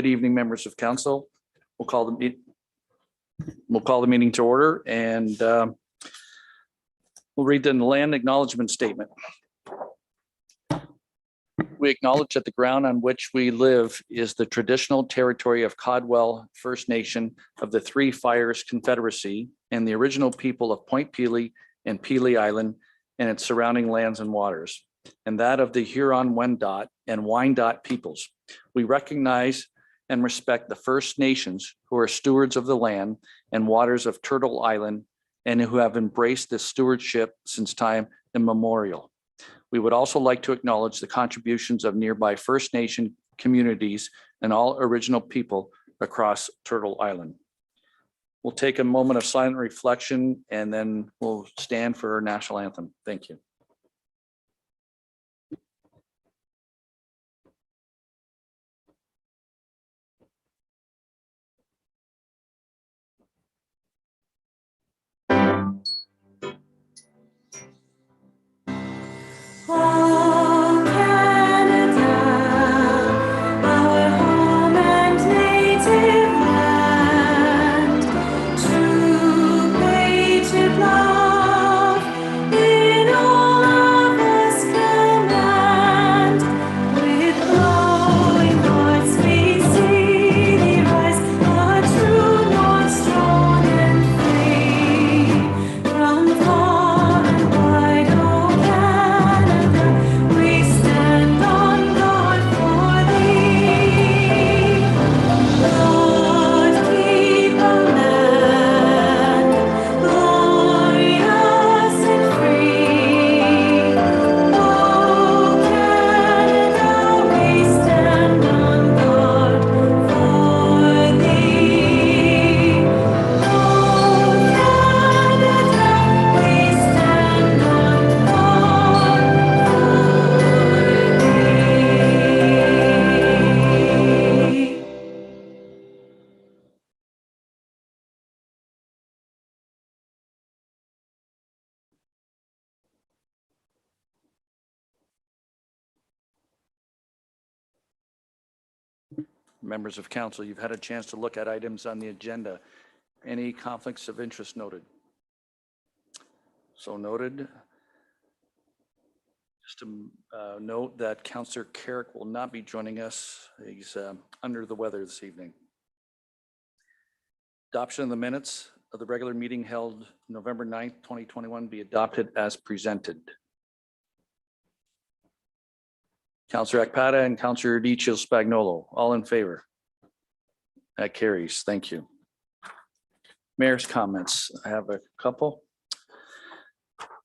Good evening, members of council. We'll call the meeting to order, and we'll read the land acknowledgement statement. We acknowledge that the ground on which we live is the traditional territory of Caldwell First Nation of the Three Fires Confederacy and the original people of Point Pelee and Pelee Island and its surrounding lands and waters, and that of the Huron-Wendat and Wyandot peoples. We recognize and respect the First Nations who are stewards of the land and waters of Turtle Island and who have embraced this stewardship since time immemorial. We would also like to acknowledge the contributions of nearby First Nation communities and all original people across Turtle Island. We'll take a moment of silent reflection and then we'll stand for our national anthem. Thank you. Members of council, you've had a chance to look at items on the agenda. Any conflicts of interest noted? So noted. Just to note that Councillor Carrick will not be joining us. He's under the weather this evening. Adoption of the minutes of the regular meeting held November 9th, 2021 be adopted as presented. Councillor Akpada and Councillor Dichio Spagnolo, all in favor? That carries. Thank you. Mayor's comments. I have a couple.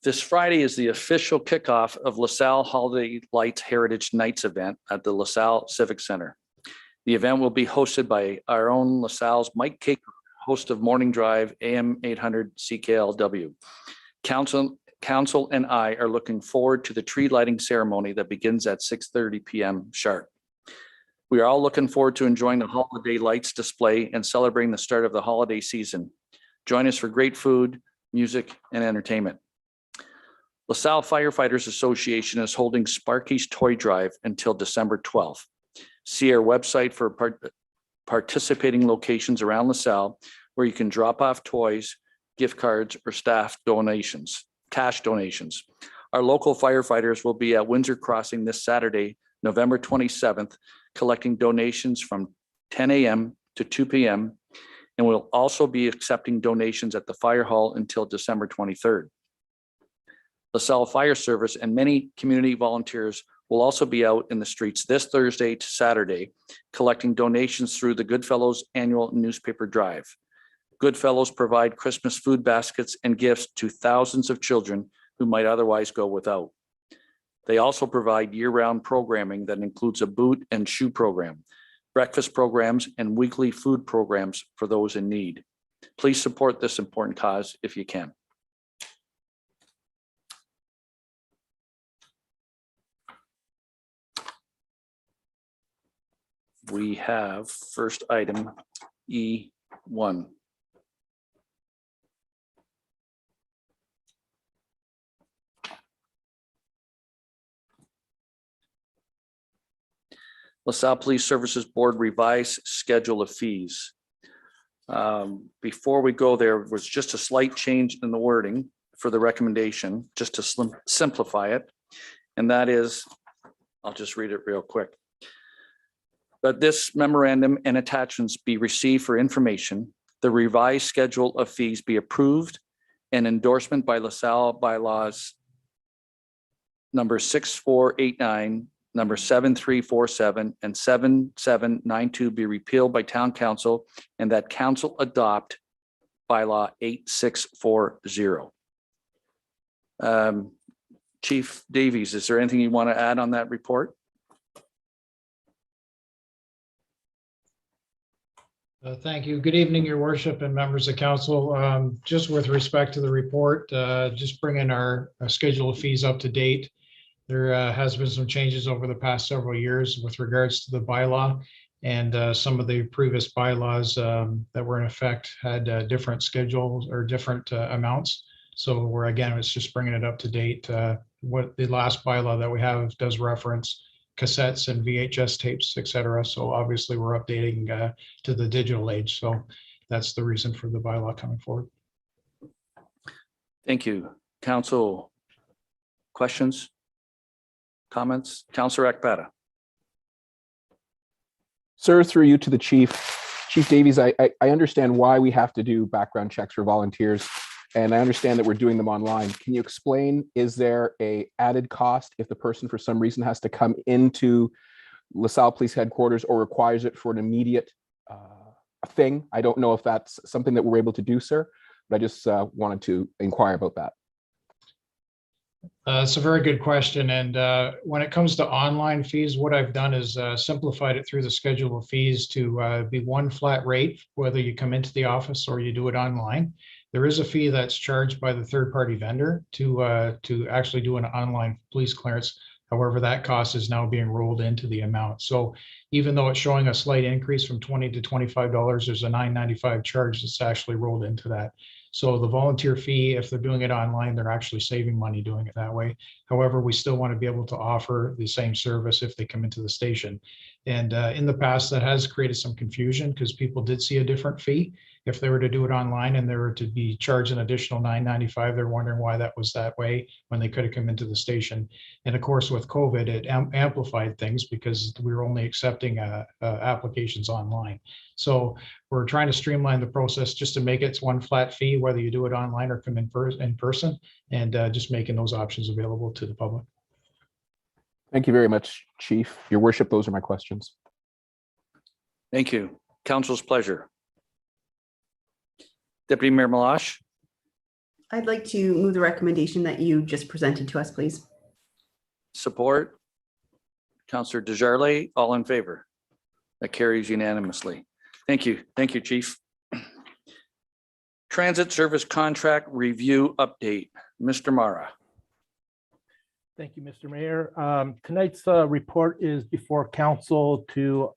This Friday is the official kickoff of Lasalle Holiday Lights Heritage Nights event at the Lasalle Civic Center. The event will be hosted by our own Lasalle's Mike Cake, host of Morning Drive AM 800 CKLW. Council and I are looking forward to the tree lighting ceremony that begins at 6:30 p.m. sharp. We are all looking forward to enjoying the holiday lights display and celebrating the start of the holiday season. Join us for great food, music, and entertainment. LaSalle Firefighters Association is holding Sparky's Toy Drive until December 12th. See our website for participating locations around LaSalle where you can drop off toys, gift cards, or cash donations. Our local firefighters will be at Windsor Crossing this Saturday, November 27th, collecting donations from 10 a.m. to 2 p.m. and we'll also be accepting donations at the fire hall until December 23rd. LaSalle Fire Service and many community volunteers will also be out in the streets this Thursday to Saturday, collecting donations through the Goodfellows annual newspaper drive. Goodfellows provide Christmas food baskets and gifts to thousands of children who might otherwise go without. They also provide year-round programming that includes a boot and shoe program, breakfast programs, and weekly food programs for those in need. Please support this important cause if you can. We have first item E1. LaSalle Police Services Board revised schedule of fees. Before we go there was just a slight change in the wording for the recommendation, just to simplify it. And that is, I'll just read it real quick. That this memorandum and attachments be received for information, the revised schedule of fees be approved, and endorsement by LaSalle bylaws number 6489, number 7347, and 7792 be repealed by town council, and that council adopt bylaw 8640. Chief Davies, is there anything you want to add on that report? Thank you. Good evening, Your Worship and members of council. Just with respect to the report, just bringing our schedule of fees up to date. There has been some changes over the past several years with regards to the bylaw, and some of the previous bylaws that were in effect had different schedules or different amounts. So we're, again, it's just bringing it up to date. What the last bylaw that we have does reference cassettes and VHS tapes, etc. So obviously we're updating to the digital age. So that's the reason for the bylaw coming forward. Thank you. Council, questions, comments? Councillor Akpata. Sir, through you to the chief. Chief Davies, I understand why we have to do background checks for volunteers, and I understand that we're doing them online. Can you explain, is there a added cost if the person for some reason has to come into LaSalle Police Headquarters or requires it for an immediate thing? I don't know if that's something that we're able to do, sir, but I just wanted to inquire about that. It's a very good question. And when it comes to online fees, what I've done is simplified it through the schedule of fees to be one flat rate, whether you come into the office or you do it online. There is a fee that's charged by the third-party vendor to actually do an online police clearance. However, that cost is now being rolled into the amount. So even though it's showing a slight increase from $20 to $25, there's a $9.95 charge that's actually rolled into that. So the volunteer fee, if they're doing it online, they're actually saving money doing it that way. However, we still want to be able to offer the same service if they come into the station. And in the past, that has created some confusion because people did see a different fee. If they were to do it online and they were to be charged an additional $9.95, they're wondering why that was that way when they could have come into the station. And of course, with COVID, it amplified things because we were only accepting applications online. So we're trying to streamline the process just to make it one flat fee, whether you do it online or come in person, and just making those options available to the public. Thank you very much, Chief. Your Worship, those are my questions. Thank you. Council's pleasure. Deputy Mayor Malash. I'd like to move the recommendation that you just presented to us, please. Support. Councillor Desjardins, all in favor? That carries unanimously. Thank you. Thank you, Chief. Transit Service Contract Review Update. Mr. Mara. Thank you, Mr. Mayor. Tonight's report is before council to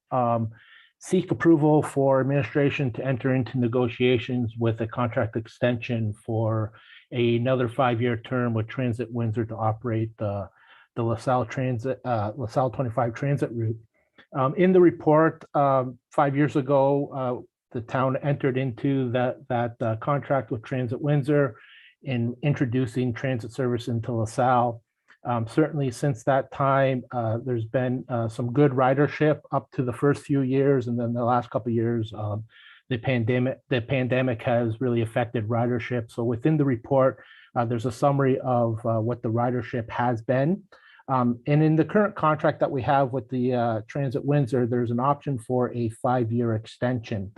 seek approval for administration to enter into negotiations with a contract extension for another 5-year term with Transit Windsor to operate the LaSalle 25 transit route. In the report, 5 years ago, the town entered into that contract with Transit Windsor in introducing transit service into LaSalle. Certainly since that time, there's been some good ridership up to the first few years, and then the last couple of years, the pandemic has really affected ridership. So within the report, there's a summary of what the ridership has been. And in the current contract that we have with the Transit Windsor, there's an option for a 5-year extension.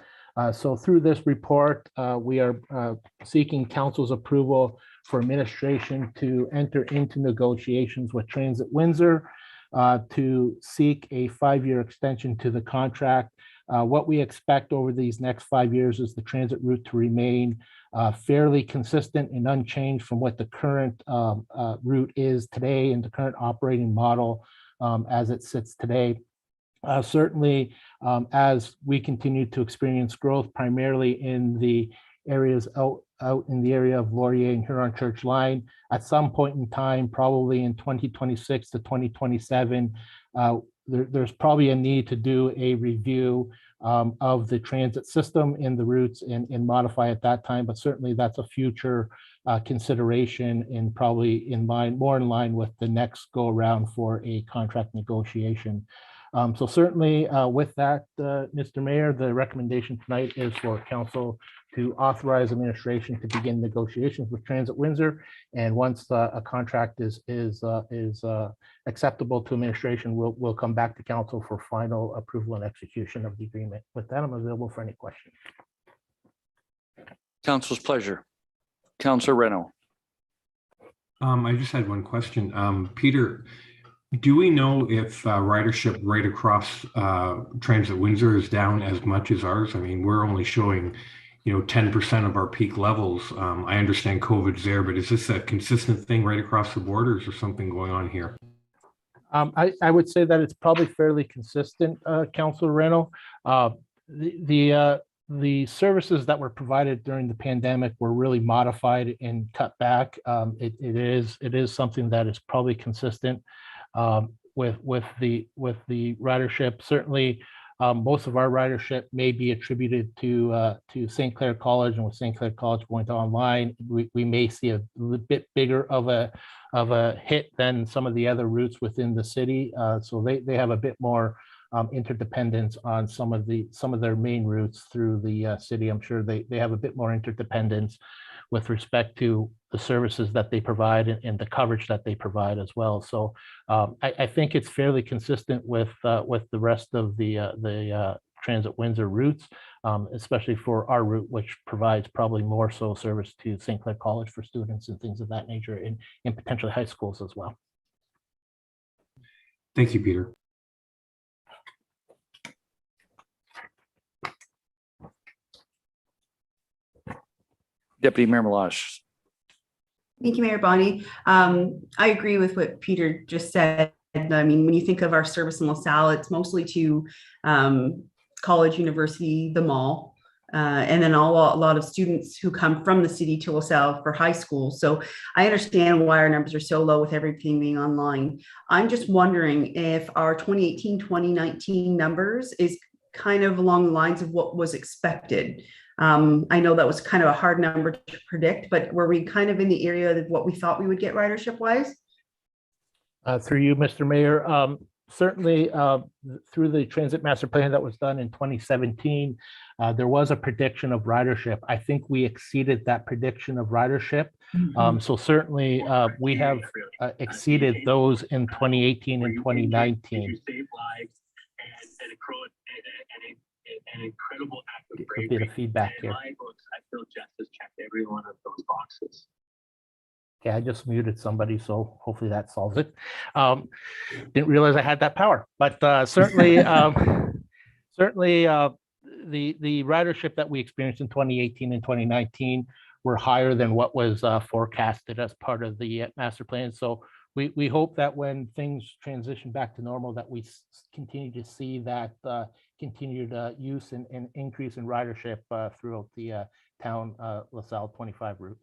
So through this report, we are seeking council's approval for administration to enter into negotiations with Transit Windsor to seek a 5-year extension to the contract. What we expect over these next 5 years is the transit route to remain fairly consistent and unchanged from what the current route is today and the current operating model as it sits today. Certainly, as we continue to experience growth, primarily in the areas out in the area of Laurier and Huron Church Line, at some point in time, probably in 2026 to 2027, there's probably a need to do a review of the transit system in the routes and modify at that time, but certainly that's a future consideration and probably more in line with the next go around for a contract negotiation. So certainly with that, Mr. Mayor, the recommendation tonight is for council to authorize administration to begin negotiations with Transit Windsor. And once a contract is acceptable to administration, we'll come back to council for final approval and execution of the agreement. With that, I'm available for any questions. Council's pleasure. Councilor Reno. I just had one question. Peter, do we know if ridership right across Transit Windsor is down as much as ours? I mean, we're only showing 10% of our peak levels. I understand COVID's there, but is this a consistent thing right across the board, or is there something going on here? I would say that it's probably fairly consistent, Councilor Reno. The services that were provided during the pandemic were really modified and cut back. It is something that is probably consistent with the ridership. Certainly, most of our ridership may be attributed to St. Clair College, and with St. Clair College going to online, we may see a little bit bigger of a hit than some of the other routes within the city. So they have a bit more interdependence on some of their main routes through the city. I'm sure they have a bit more interdependence with respect to the services that they provide and the coverage that they provide as well. So I think it's fairly consistent with the rest of the Transit Windsor routes, especially for our route, which provides probably more so service to St. Clair College for students and things of that nature, and potentially high schools as well. Thank you, Peter. Deputy Mayor Malash. Thank you, Mayor Bonnie. I agree with what Peter just said. I mean, when you think of our service in Lasalle, it's mostly to college, university, the mall, and then a lot of students who come from the city to LaSalle for high school. So I understand why our numbers are so low with everything being online. I'm just wondering if our 2018, 2019 numbers is kind of along the lines of what was expected. I know that was kind of a hard number to predict, but were we kind of in the area of what we thought we would get ridership wise? Through you, Mr. Mayor, certainly through the transit master plan that was done in 2017, there was a prediction of ridership. I think we exceeded that prediction of ridership. So certainly we have exceeded those in 2018 and 2019. An incredible act of A bravery. bit of feedback here. In my books, I feel justice checked every one of those boxes. Okay, I just muted somebody, so hopefully that solves it. Didn't realize I had that power, but certainly, certainly the ridership that we experienced in 2018 and 2019 were higher than what was forecasted as part of the master plan. So we hope that when things transition back to normal, that we continue to see that continued use and increase in ridership throughout the town LaSalle 25 route.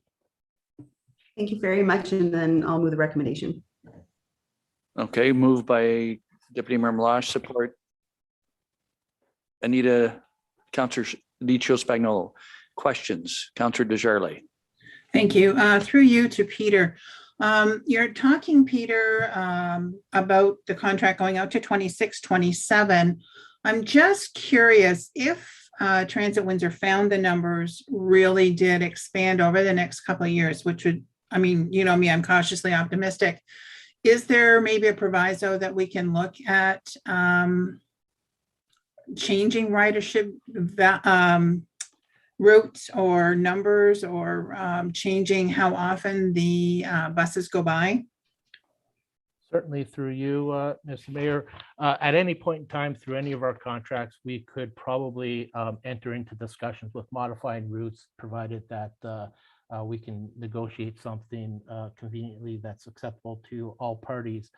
Thank you very much. And then I'll move the recommendation. Okay, moved by Deputy Mayor Malash, support Anita, Councilor Dicho Spagnolo. Questions, Councilor Desjardins. Thank you. Through you to Peter. You're talking, Peter, about the contract going out to 26, 27. I'm just curious if Transit Windsor found the numbers really did expand over the next couple of years, which would, I mean, you know me, I'm cautiously optimistic. Is there maybe a proviso that we can look at changing ridership routes or numbers, or changing how often the buses go by? Certainly through you, Mr. Mayor. At any point in time through any of our contracts, we could probably enter into discussions with modifying routes, provided that we can negotiate something conveniently that's acceptable to all parties.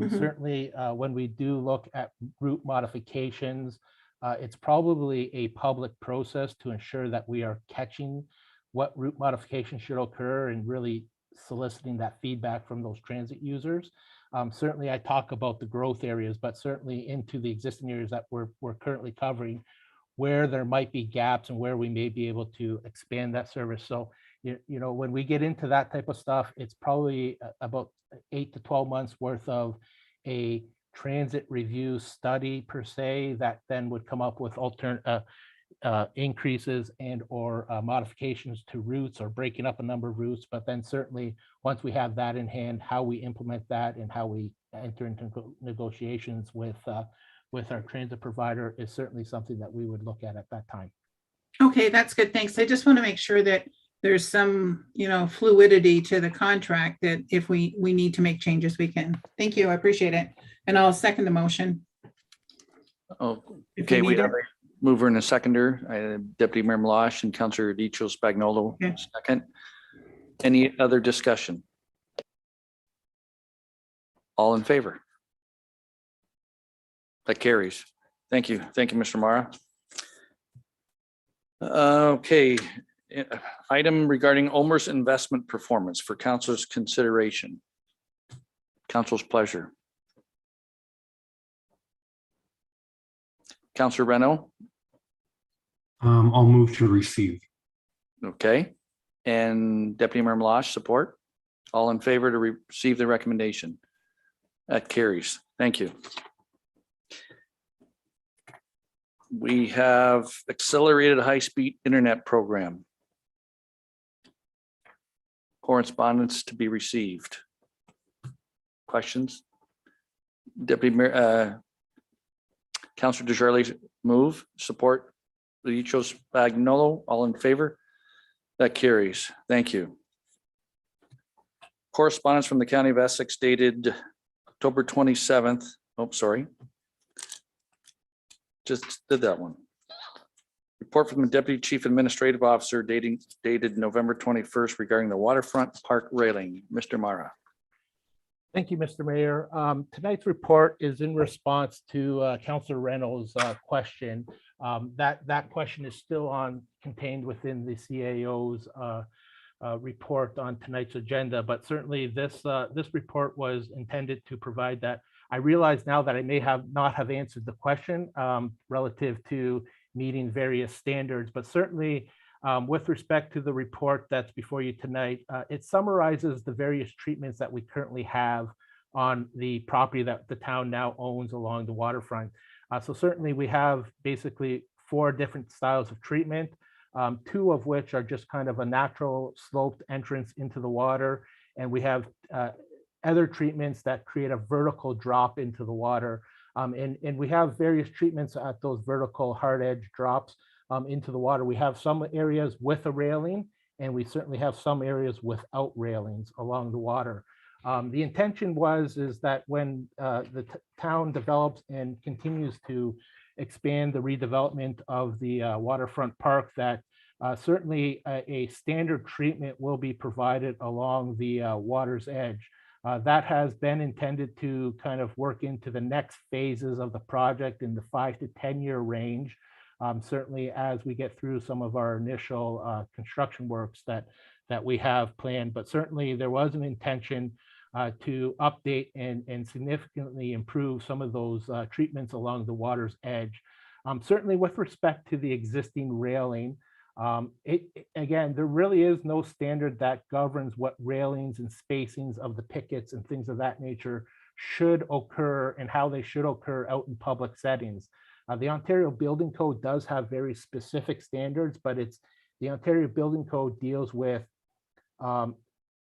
Certainly, when we do look at route modifications, it's probably a public process to ensure that we are catching what route modification should occur and really soliciting that feedback from those transit users. Certainly, I talk about the growth areas, but certainly into the existing areas that we're currently covering, where there might be gaps and where we may be able to expand that service. So, you know, when we get into that type of stuff, it's probably about 8 to 12 months worth of a transit review study per se that then would come up with increases and or modifications to routes or breaking up a number of routes. But then certainly once we have that in hand, how we implement that and how we enter into negotiations with our transit provider is certainly something that we would look at that time. Okay, that's good. Thanks. I just want to make sure that there's some, fluidity to the contract, that if we need to make changes, we can. Thank you. I appreciate it. And I'll second the motion. Oh, if okay, we need have it. a mover and a seconder, Deputy Mayor Malash and Councillor Dicho Spagnolo, Okay. second. Any other discussion? All in favor? That carries. Thank you. Thank you, Mr. Mara. Okay, item regarding OMER's investment performance for council's consideration. Council's pleasure. Councillor Reno. I'll move to receive. Okay. And Deputy Mayor Malash, support? All in favor to receive the recommendation? That carries. Thank you. We have accelerated high-speed internet program. Correspondence to be received. Questions? Deputy Mayor, Councillor Desjardins, move, support, Dicho Spagnolo, all in favor? That carries. Thank you. Correspondence from the County of Essex dated October 27th. Oh, sorry. Just did that one. Report from the Deputy Chief Administrative Officer dated November 21st regarding the waterfront park railing. Mr. Mara. Thank you, Mr. Mayor. Tonight's report is in response to Councillor Reynolds' question. That question is still contained within the CAO's report on tonight's agenda, but certainly this report was intended to provide that. I realize now that I may not have answered the question relative to meeting various standards, but certainly with respect to the report that's before you tonight, it summarizes the various treatments that we currently have on the property that the town now owns along the waterfront. So certainly we have basically 4 different styles of treatment, 2 of which are just kind of a natural sloped entrance into the water. And we have other treatments that create a vertical drop into the water. And we have various treatments at those vertical hard edge drops into the water. We have some areas with a railing, and we certainly have some areas without railings along the water. The intention is that when the town develops and continues to expand the redevelopment of the waterfront park, that certainly a standard treatment will be provided along the water's edge. That has been intended to kind of work into the next phases of the project in the 5 to 10 year range. Certainly as we get through some of our initial construction works that we have planned, but certainly there was an intention to update and significantly improve some of those treatments along the water's edge. Certainly with respect to the existing railing, again, there really is no standard that governs what railings and spacings of the pickets and things of that nature should occur and how they should occur out in public settings. The Ontario Building Code does have very specific standards, but the Ontario Building Code deals with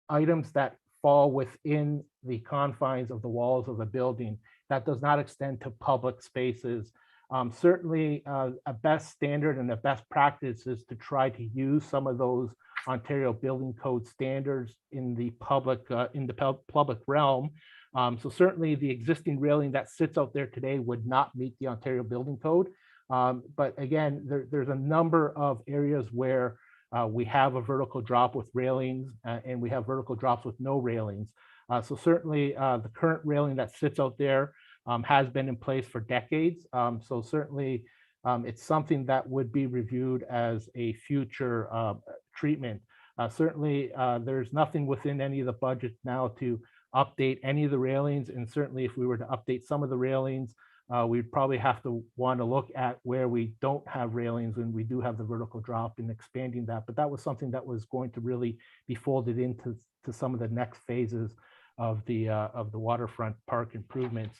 items that fall within the confines of the walls of a building. That does not extend to public spaces. Certainly a best standard and a best practice is to try to use some of those Ontario Building Code standards in the public realm. So certainly the existing railing that sits out there today would not meet the Ontario Building Code. But again, there's a number of areas where we have a vertical drop with railings and we have vertical drops with no railings. So certainly the current railing that sits out there has been in place for decades. So certainly it's something that would be reviewed as a future treatment. Certainly there's nothing within any of the budgets now to update any of the railings. And certainly if we were to update some of the railings, we'd probably have to want to look at where we don't have railings and we do have the vertical drop and expanding that. But that was something that was going to really be folded into some of the next phases of the waterfront park improvements.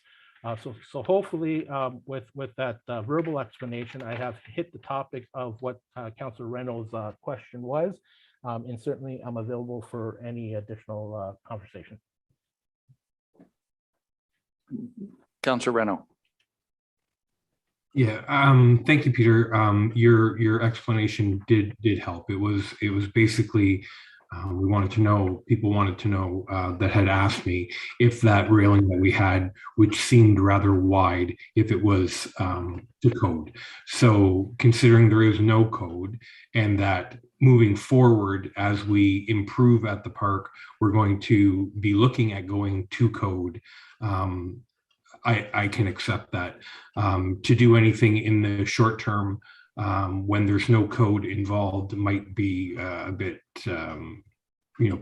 So hopefully with that verbal explanation, I have hit the topic of what Councillor Reynolds' question was. And certainly I'm available for any additional conversation. Councillor Reno. Yeah, thank you, Peter. Your explanation did help. It was basically we wanted to know, people wanted to know that had asked me if that railing that we had, which seemed rather wide, if it was to code. So considering there is no code and that moving forward as we improve at the park, we're going to be looking at going to code. I can accept that. To do anything in the short term when there's no code involved might be a bit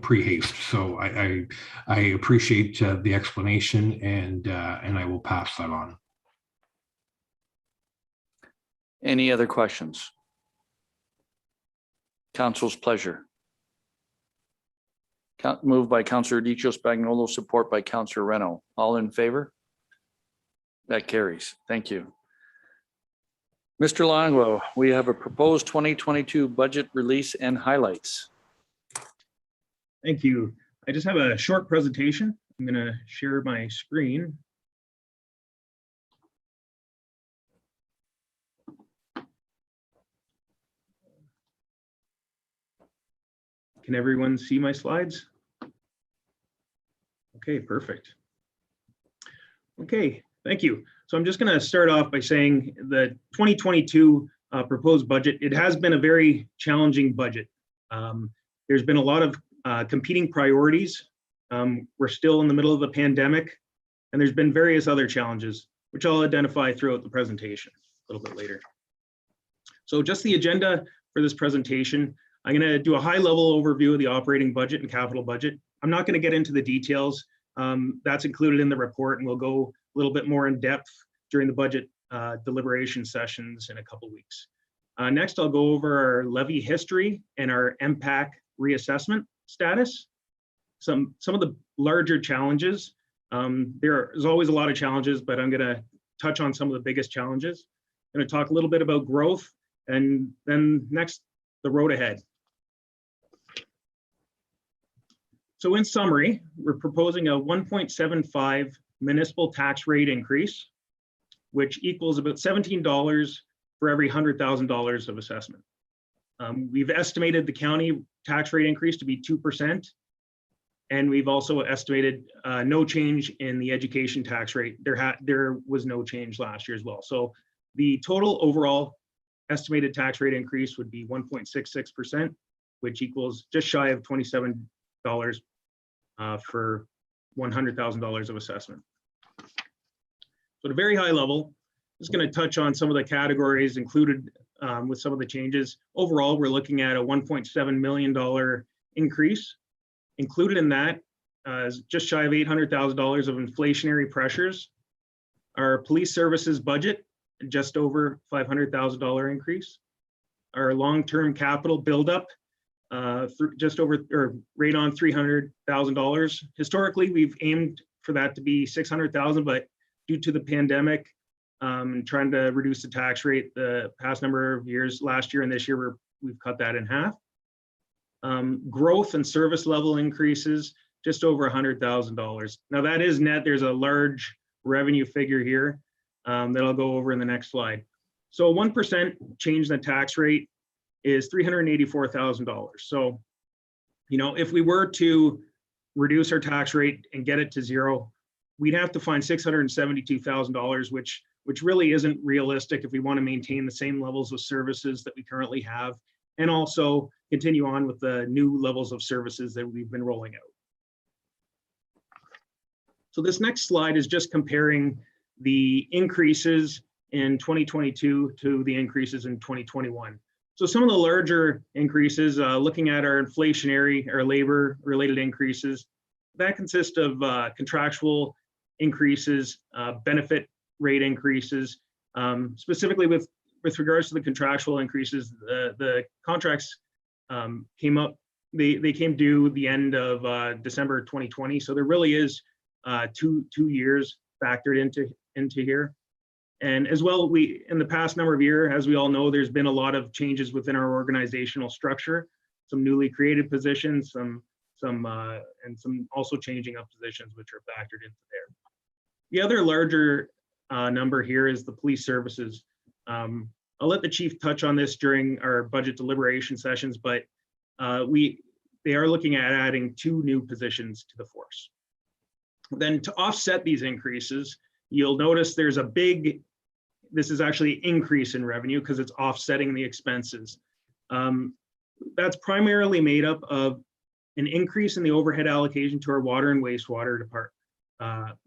pre-haste. So I appreciate the explanation, and I will pass that on. Any other questions? Council's pleasure. Moved by Councillor Dicho Spagnolo, support by Councillor Reno. All in favor? That carries. Thank you. Mr. Longo, we have a proposed 2022 budget release and highlights. Thank you. I just have a short presentation. I'm going to share my screen. Can everyone see my slides? Okay, perfect. Okay, thank you. So I'm just going to start off by saying the 2022 proposed budget, it has been a very challenging budget. There's been a lot of competing priorities. We're still in the middle of the pandemic, and there's been various other challenges, which I'll identify throughout the presentation a little bit later. So just the agenda for this presentation, I'm going to do a high-level overview of the operating budget and capital budget. I'm not going to get into the details. That's included in the report, and we'll go a little bit more in depth during the budget deliberation sessions in a couple weeks. Next, I'll go over our levy history and our MPAC reassessment status. Some of the larger challenges. There's always a lot of challenges, but I'm going to touch on some of the biggest challenges. I'm going to talk a little bit about growth, and then next, the road ahead. So in summary, we're proposing a 1.75 municipal tax rate increase, which equals about $17 for every $100,000 of assessment. We've estimated the county tax rate increase to be 2%, and we've also estimated no change in the education tax rate. There was no change last year as well. So the total overall estimated tax rate increase would be 1.66%, which equals just shy of $27 for $100,000 of assessment. So at a very high level, I'm just going to touch on some of the categories included with some of the changes. Overall, we're looking at a $1.7 million increase. Included in that is just shy of $800,000 of inflationary pressures. Our police services budget, just over $500,000 increase. Our long-term capital buildup, just over or right on $300,000. Historically, we've aimed for that to be $600,000, but due to the pandemic and trying to reduce the tax rate the past number of years, last year and this year, we've cut that in half. Growth and service level increases, just over $100,000. Now that is net. There's a large revenue figure here that I'll go over in the next slide. So a 1% change in the tax rate is $384,000. So, if we were to reduce our tax rate and get it to zero, we'd have to find $672,000, which really isn't realistic if we want to maintain the same levels of services that we currently have, and also continue on with the new levels of services that we've been rolling out. So this next slide is just comparing the increases in 2022 to the increases in 2021. So some of the larger increases, looking at our inflationary or labor related increases, that consists of contractual increases, benefit rate increases. Specifically with regards to the contractual increases, the contracts came up, they came due the end of December 2020. So there really is two years factored into here. And as well, in the past number of years, as we all know, there's been a lot of changes within our organizational structure, some newly created positions, and some also changing of positions which are factored into there. The other larger number here is the police services. I'll let the chief touch on this during our budget deliberation sessions, but they are looking at adding 2 new positions to the force. Then to offset these increases, you'll notice there's a big, this is actually increase in revenue because it's offsetting the expenses. That's primarily made up of an increase in the overhead allocation to our water and wastewater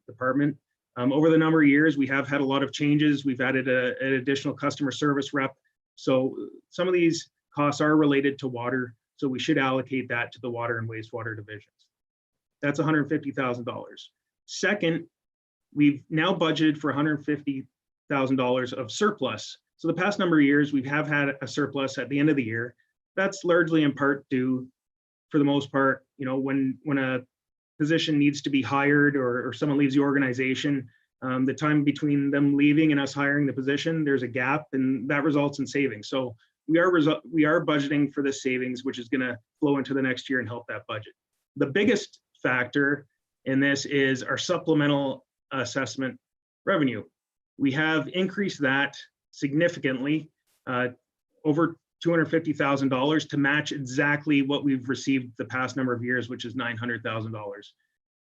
department. Over the number of years, we have had a lot of changes. We've added an additional customer service rep. So some of these costs are related to water. So we should allocate that to the water and wastewater divisions. That's $150,000. Second, we've now budgeted for $150,000 of surplus. So the past number of years, we have had a surplus at the end of the year. That's largely in part due, for the most part, when a position needs to be hired or someone leaves the organization, the time between them leaving and us hiring the position, there's a gap, and that results in savings. So we are budgeting for this savings, which is going to flow into the next year and help that budget. The biggest factor in this is our supplemental assessment revenue. We have increased that significantly, over $250,000 to match exactly what we've received the past number of years, which is $900,000.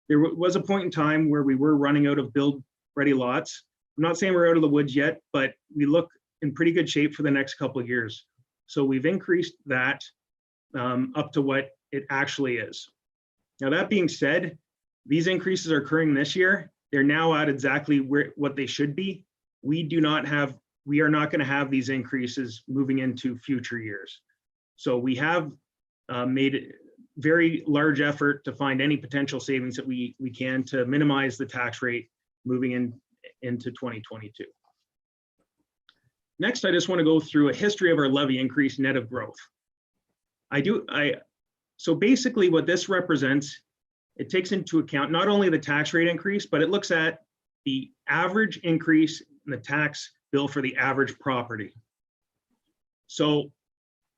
There was a point in time where we were running out of build-ready lots. I'm not saying we're out of the woods yet, but we look in pretty good shape for the next couple of years. So we've increased that up to what it actually is. Now, that being said, these increases are occurring this year. They're now at exactly what they should be. We are not going to have these increases moving into future years. So we have made a very large effort to find any potential savings that we can to minimize the tax rate moving into 2022. Next, I just want to go through a history of our levy increase net of growth. So basically what this represents, it takes into account not only the tax rate increase, but it looks at the average increase in the tax bill for the average property. So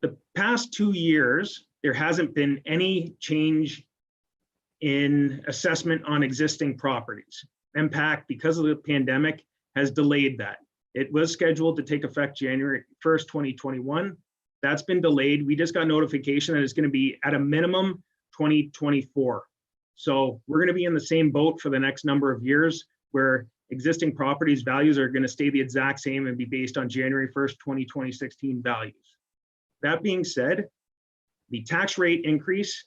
the past 2 years, there hasn't been any change in assessment on existing properties. MPAC, because of the pandemic, has delayed that. It was scheduled to take effect January 1st, 2021. That's been delayed. We just got notification that it's going to be at a minimum 2024. So we're going to be in the same boat for the next number of years, where existing properties values are going to stay the exact same and be based on January 1st, 2016 values. That being said, the tax rate increase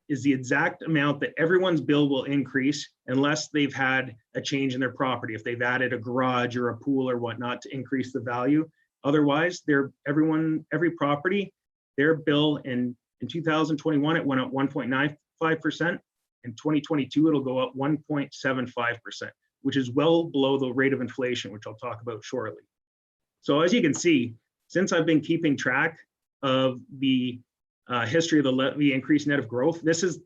is the exact amount that everyone's bill will increase unless they've had a change in their property, if they've added a garage or a pool or whatnot to increase the value. Otherwise, every property, their bill in 2021, it went up 1.95%. In 2022, it'll go up 1.75%, which is well below the rate of inflation, which I'll talk about shortly. So as you can see, since I've been keeping track of the history of the levy increase net of growth, this is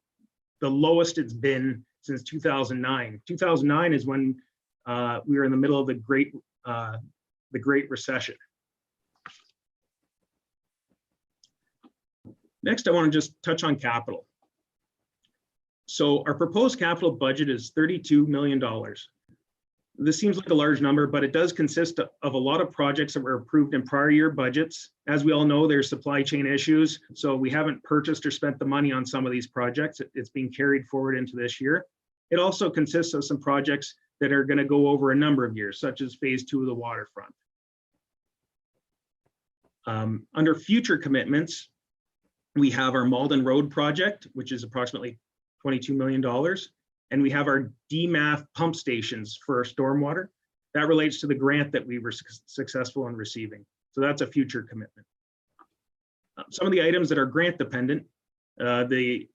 the lowest it's been since 2009. 2009 is when we were in the middle of the Great Recession. Next, I want to just touch on capital. So our proposed capital budget is $32 million. This seems like a large number, but it does consist of a lot of projects that were approved in prior year budgets. As we all know, there's supply chain issues, so we haven't purchased or spent the money on some of these projects. It's being carried forward into this year. It also consists of some projects that are going to go over a number of years, such as phase 2 of the waterfront. Under future commitments, we have our Malden Road project, which is approximately $22 million. And we have our DMAF pump stations for stormwater. That relates to the grant that we were successful in receiving. So that's a future commitment. Some of the items that are grant dependent, the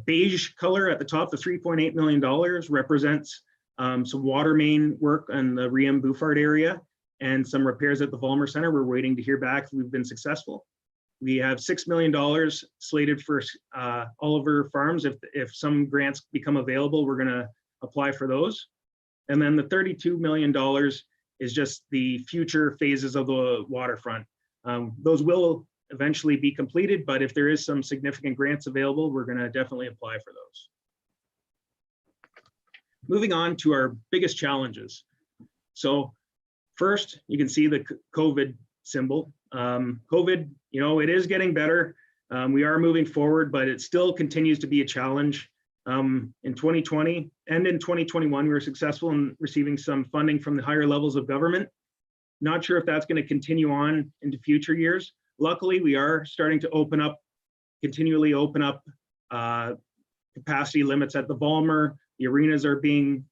beige color at the top, the $3.8 million represents some water main work on the Riem Buford area and some repairs at the Vollmer Center. We're waiting to hear back if we've been successful. We have $6 million slated for Oliver Farms. If some grants become available, we're going to apply for those. And then the $32 million is just the future phases of the waterfront. Those will eventually be completed, but if there is some significant grants available, we're going to definitely apply for those. Moving on to our biggest challenges. So first, you can see the COVID symbol. COVID, you know, it is getting better. We are moving forward, but it still continues to be a challenge. In 2020 and in 2021, we were successful in receiving some funding from the higher levels of government. Not sure if that's going to continue on into future years. Luckily, we are starting to continually open up capacity limits at the Vollmer. The arenas are being,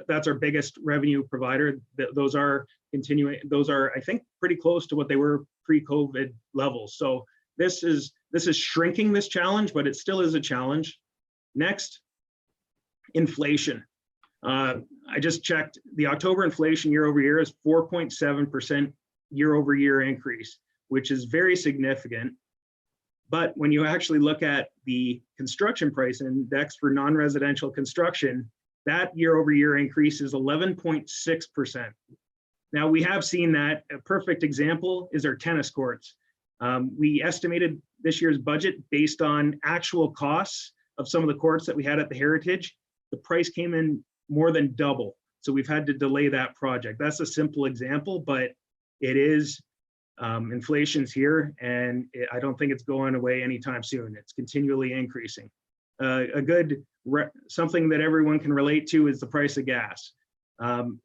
that's our biggest revenue provider. Those are continuing, those are, I think, pretty close to what they were pre-COVID levels. So this is shrinking this challenge, but it still is a challenge. Next, inflation. I just checked, the October inflation year over year is 4.7% year over year increase, which is very significant. But when you actually look at the construction price index for non-residential construction, that year over year increase is 11.6%. Now we have seen that. A perfect example is our tennis courts. We estimated this year's budget based on actual costs of some of the courts that we had at the Heritage. The price came in more than double. So we've had to delay that project. That's a simple example, but it is, inflation's here, and I don't think it's going away anytime soon. It's continually increasing. Something that everyone can relate to is the price of gas.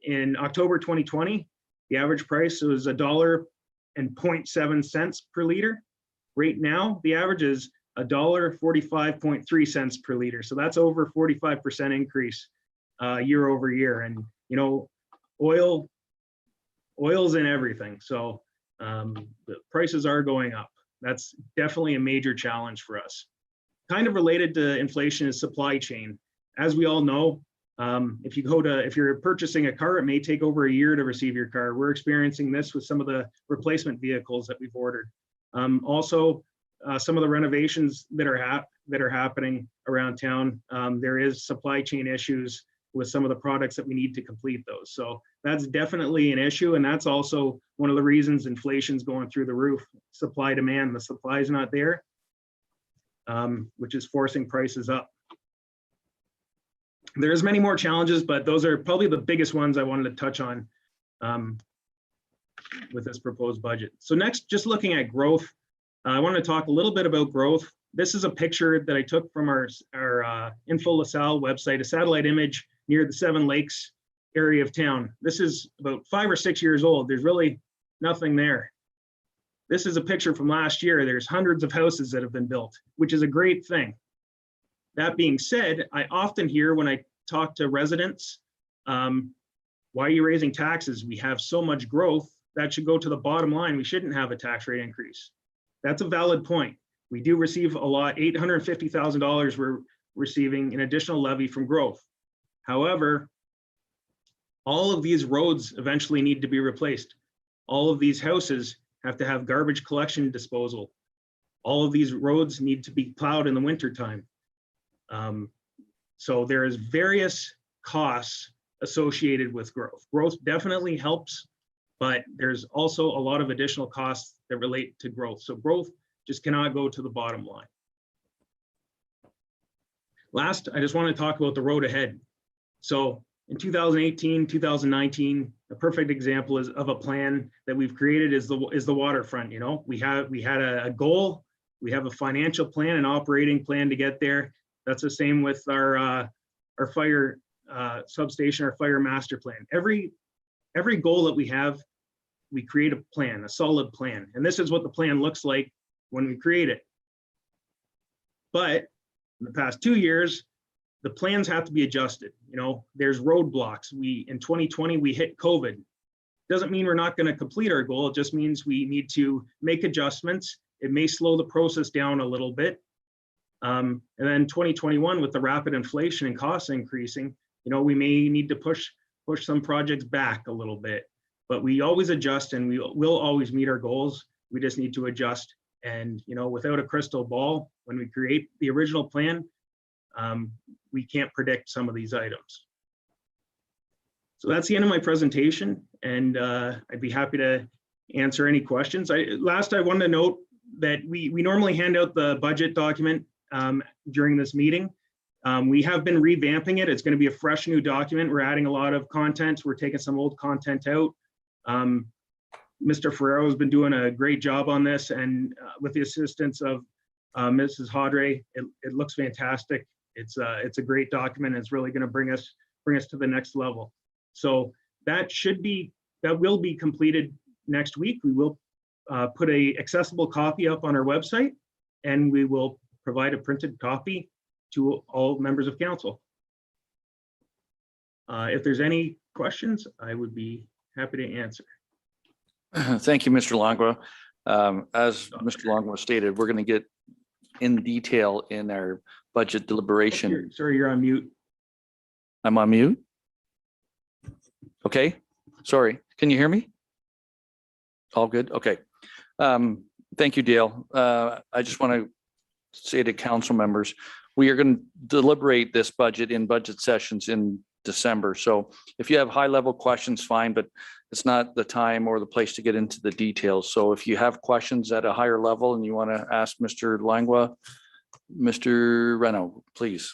In October 2020, the average price was $1.07 per liter. Right now, the average is $1.45.3 per liter. So that's over 45% increase year over year. And you know, oil's in everything. So the prices are going up. That's definitely a major challenge for us. Kind of related to inflation is supply chain. As we all know, if you're purchasing a car, it may take over a year to receive your car. We're experiencing this with some of the replacement vehicles that we've ordered. Also, some of the renovations that are happening around town, there is supply chain issues with some of the products that we need to complete those. So that's definitely an issue. And that's also one of the reasons inflation's going through the roof. Supply demand, the supply is not there, which is forcing prices up. There's many more challenges, but those are probably the biggest ones I wanted to touch on with this proposed budget. So next, just looking at growth, I want to talk a little bit about growth. This is a picture that I took from our Info Lasalle website, a satellite image near the Seven Lakes area of town. This is about 5 or 6 years old. There's really nothing there. This is a picture from last year. There's hundreds of houses that have been built, which is a great thing. That being said, I often hear when I talk to residents, why are you raising taxes? We have so much growth that should go to the bottom line. We shouldn't have a tax rate increase. That's a valid point. We do receive a lot, $850,000 we're receiving an additional levy from growth. However, all of these roads eventually need to be replaced. All of these houses have to have garbage collection disposal. All of these roads need to be plowed in the wintertime. So there is various costs associated with growth. Growth definitely helps, but there's also a lot of additional costs that relate to growth. So growth just cannot go to the bottom line. Last, I just want to talk about the road ahead. So in 2018, 2019, a perfect example of a plan that we've created is the waterfront. You know, we had a goal, we have a financial plan, an operating plan to get there. That's the same with our fire substation, our fire master plan. Every goal that we have, we create a plan, a solid plan. And this is what the plan looks like when we create it. But in the past 2 years, the plans have to be adjusted. You know, there's roadblocks. In 2020, we hit COVID. Doesn't mean we're not going to complete our goal. It just means we need to make adjustments. It may slow the process down a little bit. And then 2021, with the rapid inflation and costs increasing, we may need to push some projects back a little bit, but we always adjust and we will always meet our goals. We just need to adjust. And, without a crystal ball, when we create the original plan, we can't predict some of these items. So that's the end of my presentation, and I'd be happy to answer any questions. I wanted to note that we normally hand out the budget document during this meeting. We have been revamping it. It's going to be a fresh new document. We're adding a lot of content. We're taking some old content out. Mr. Ferrero has been doing a great job on this, and with the assistance of Mrs. Hodre, it looks fantastic. It's a great document. It's really going to bring us to the next level. So that will be completed next week. We will put a accessible copy up on our website, and we will provide a printed copy to all members of council. If there's any questions, I would be happy to answer. Thank you, Mr. Langua. As Mr. Langua stated, we're going to get in detail in our budget deliberation. Sorry, you're on mute. I'm on mute. Okay, sorry. Can you hear me? All good? Okay. Thank you, Dale. I just want to say to council members, we are going to deliberate this budget in budget sessions in December. So if you have high level questions, fine, but it's not the time or the place to get into the details. So if you have questions at a higher level and you want to ask Mr. Langua, Mr. Reno, please.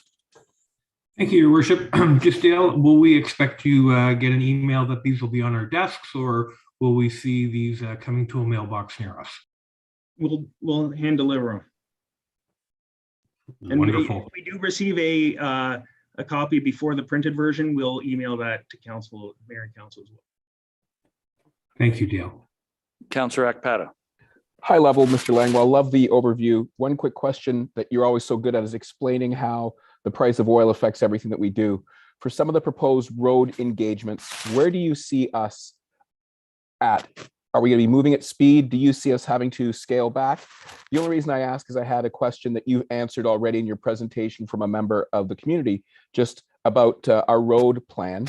Thank you, Your Worship. Just Dale, will we expect to get an email that these will be on our desks, or will we see these coming to a mailbox near us? We'll hand deliver them. And wonderful. if we do receive a copy before the printed version, we'll email that to council, mayor and council as well. Thank you, Dale. Councillor Akpata. High level, Mr. Langwell, love the overview. One quick question that you're always so good at is explaining how the price of oil affects everything that we do. For some of the proposed road engagements, where do you see us at? Are we going to be moving at speed? Do you see us having to scale back? The only reason I ask is I had a question that you answered already in your presentation from a member of the community, just about our road plan.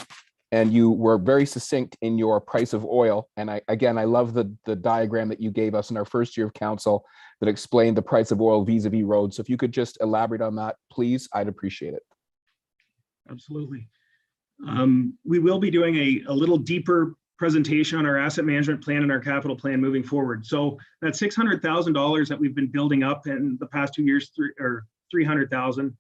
And you were very succinct in your price of oil. And I love the diagram that you gave us in our first year of council that explained the price of oil vis-a-vis roads. So if you could just elaborate on that, please, I'd appreciate it. Absolutely. We will be doing a little deeper presentation on our asset management plan and our capital plan moving forward. So that $600,000 that we've been building up in the past 2 years, or 300,000,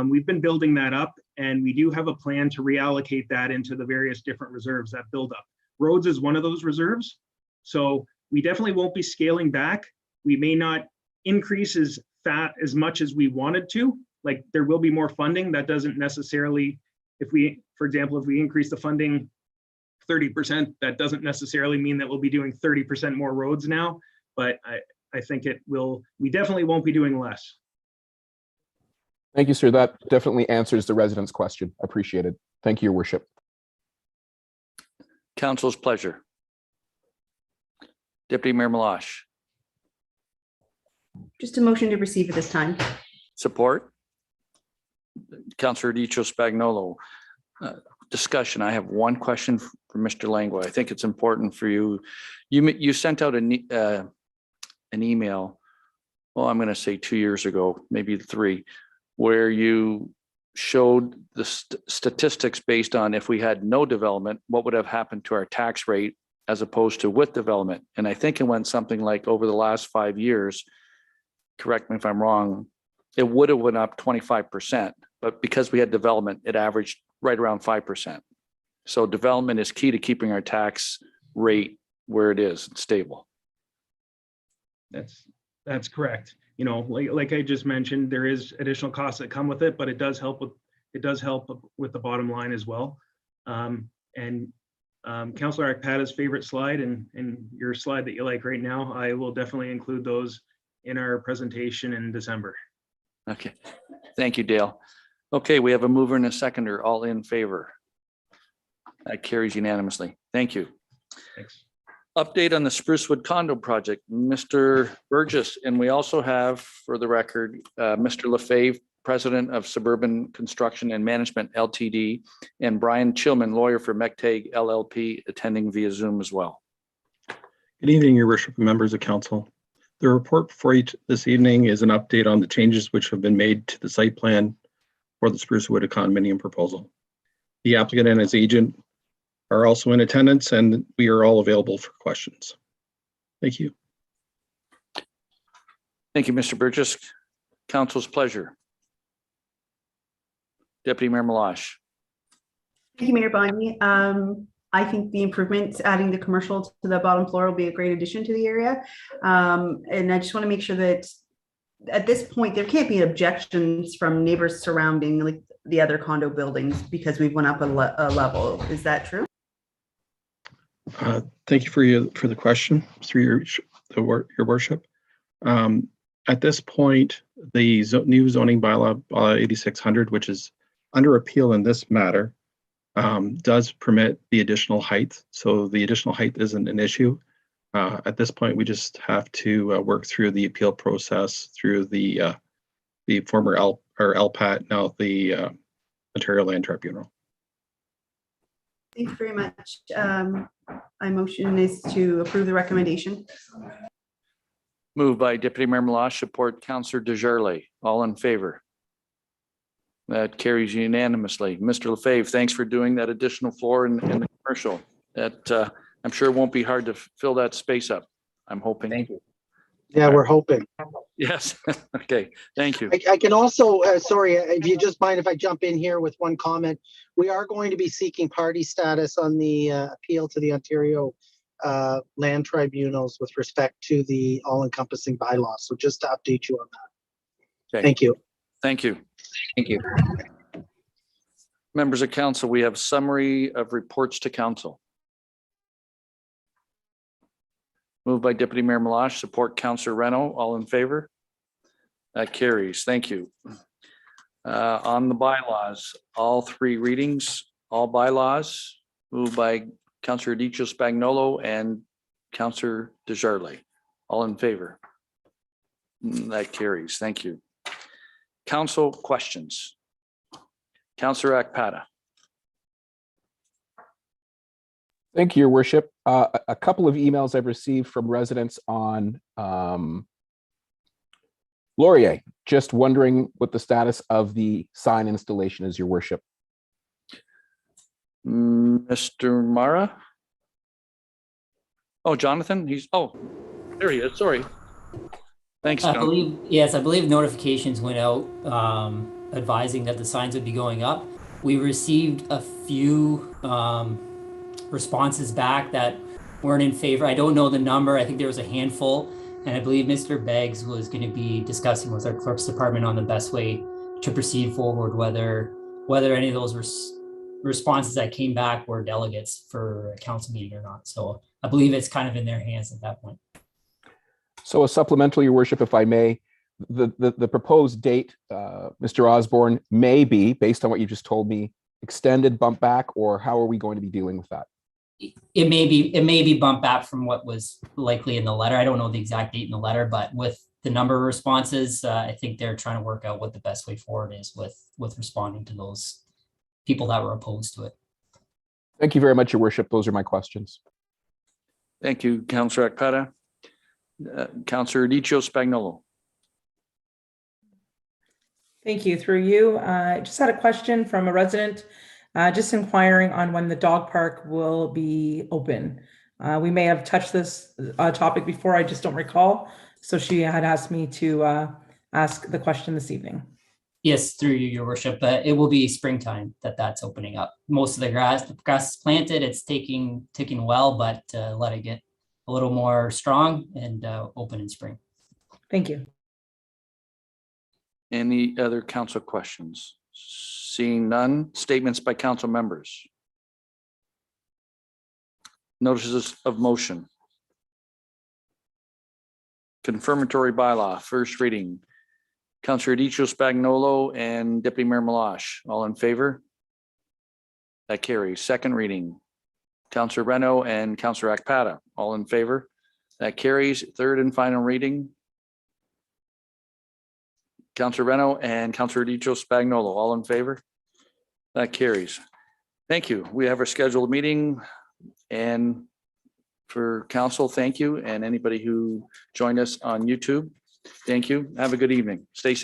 we've been building that up, and we do have a plan to reallocate that into the various different reserves that build up. Roads is one of those reserves. So we definitely won't be scaling back. We may not increase as much as we wanted to. Like, there will be more funding. That doesn't necessarily, for example, if we increase the funding 30%, that doesn't necessarily mean that we'll be doing 30% more roads now, but I think we definitely won't be doing less. Thank you, sir. That definitely answers the resident's question. Appreciate it. Thank you, Your Worship. Council's pleasure. Deputy Mayor Malash. Just a motion to receive at this time. Support. Councillor Dicho Spagnolo. Discussion. I have one question for Mr. Langua. I think it's important for you. You sent out an email, well, I'm going to say 2 years ago, maybe 3, where you showed the statistics based on if we had no development, what would have happened to our tax rate as opposed to with development. And I think it went something like over the last 5 years, correct me if I'm wrong, it would have went up 25%, but because we had development, it averaged right around 5%. So development is key to keeping our tax rate where it is, stable. That's correct. You know, like I just mentioned, there is additional costs that come with it, but it does help with the bottom line as well. Councillor Akpata's favorite slide and your slide that you like right now, I will definitely include those in our presentation in December. Okay, thank you, Dale. Okay, we have a mover and a seconder, all in favor. That carries unanimously. Thank you. Thanks. Update on the Sprucewood condo project, Mr. Burgess, and we also have, for the record, Mr. Lefebvre, President of Suburban Construction and Management LTD, and Brian Chillman, lawyer for MECTAG LLP, attending via Zoom as well. Good evening, Your Worship and members of council. The report before you this evening is an update on the changes which have been made to the site plan for the Sprucewood condominium proposal. The applicant and his agent are also in attendance, and we are all available for questions. Thank you. Thank you, Mr. Burgess. Council's pleasure. Deputy Mayor Malash. Thank you, Mayor Bonny. I think the improvements, adding the commercial to the bottom floor will be a great addition to the area. And I just want to make sure that at this point, there can't be objections from neighbors surrounding like the other condo buildings because we've went up a level. Is that true? Thank you for the question, through your worship. At this point, the new zoning bylaw 8600, which is under appeal in this matter, does permit the additional height. So the additional height isn't an issue. At this point, we just have to work through the appeal process through the former LPAT, now the Ontario Land Tribunal. Thank you very much. My motion is to approve the recommendation. Moved by Deputy Mayor Malash, support Councillor Desjardins. All in favor? That carries unanimously. Mr. Lefebvre, thanks for doing that additional floor in the commercial. That I'm sure it won't be hard to fill that space up. I'm hoping. Thank you. Yeah, we're hoping. Yes. Okay. Thank you. I can also, sorry, if you just mind if I jump in here with one comment. We are going to be seeking party status on the appeal to the Ontario Land Tribunals with respect to the all-encompassing bylaw. So just to update you on that. Okay. Thank you. Thank you. Thank you. Members of council, we have summary of reports to council. Moved by Deputy Mayor Malash, support Councillor Reno. All in favor? That carries. Thank you. On the bylaws, all three readings, all bylaws, moved by Councillor Dicho Spagnolo and Councillor Desjardins. All in favor? That carries. Thank you. Council questions. Councillor Akpata. Thank you, Your Worship. A couple of emails I've received from residents on Laurier, just wondering what the status of the sign installation is, Your Worship. Mr. Mara? Oh, Jonathan, there he is, sorry. Thanks, John. I believe notifications went out advising that the signs would be going up. We received a few responses back that weren't in favor. I don't know the number. I think there was a handful. And I believe Mr. Beggs was going to be discussing with our clerk's department on the best way to proceed forward, whether any of those responses that came back were delegates for a council meeting or not. So I believe it's kind of in their hands at that point. So a supplemental, Your Worship, if I may, the proposed date, Mr. Osborne, may be, based on what you just told me, extended, bump back, or how are we going to be dealing with that? It may be bumped back from what was likely in the letter. I don't know the exact date in the letter, but with the number of responses, I think they're trying to work out what the best way forward is with responding to those people that were opposed to it. Thank you very much, Your Worship. Those are my questions. Thank you, Councillor Akpata. Councillor Dicho Spagnolo. Thank you. Through you, I just had a question from a resident, just inquiring on when the dog park will be open. We may have touched this topic before, I just don't recall. So she had asked me to ask the question this evening. Yes, through you, Your Worship. It will be springtime that's opening up. Most of the grass is planted. It's ticking well, but let it get a little more strong and open in spring. Thank you. Any other council questions? Seeing none, statements by council members. Notices of motion. Confirmatory bylaw, first reading. Councillor Dicho Spagnolo and Deputy Mayor Malash, all in favor? That carries. Second reading. Counselor Reno and Counselor Akpata, all in favor? That carries. Third and final reading. Counselor Reno and Counselor Dicho Spagnolo, all in favor? That carries. Thank you. We have our scheduled meeting, and for council, thank you. And anybody who joined us on YouTube, thank you. Have a good evening. Stay safe.